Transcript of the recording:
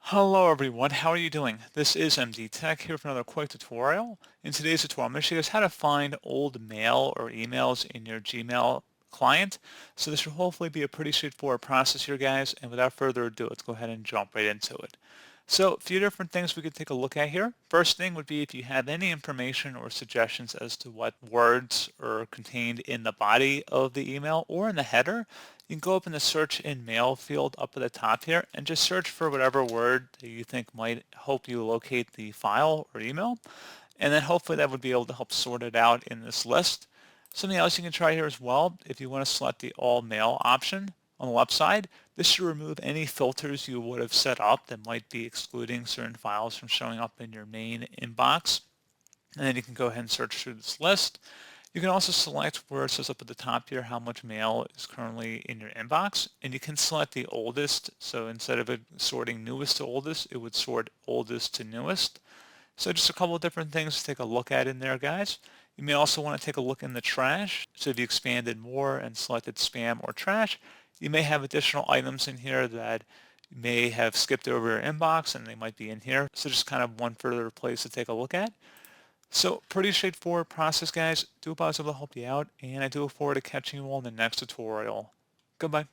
Hello everyone, how are you doing? This is MD Tech here for another quick tutorial. In today's tutorial, I'm going to show you guys how to find old mail or emails in your Gmail client. So this should hopefully be a pretty straightforward process here, guys. And without further ado, let's go ahead and jump right into it. So a few different things we could take a look at here. First thing would be if you have any information or suggestions as to what words are contained in the body of the email or in the header, you can go up in the search in mail field up at the top here and just search for whatever word that you think might help you locate the file or email. And then hopefully that would be able to help sort it out in this list. Something else you can try here as well, if you want to select the all mail option on the left side, this should remove any filters you would have set up that might be excluding certain files from showing up in your main inbox. And then you can go ahead and search through this list. You can also select where it says up at the top here how much mail is currently in your inbox, and you can select the oldest. So instead of it sorting newest to oldest, it would sort oldest to newest. So just a couple of different things to take a look at in there, guys. You may also want to take a look in the trash. So if you expanded more and selected spam or trash, you may have additional items in here that you may have skipped over your inbox and they might be in here. So just kind of one further place to take a look at. So pretty straightforward process, guys. Do hope I was able to help you out, and I do look forward to catching you all in the next tutorial. Goodbye.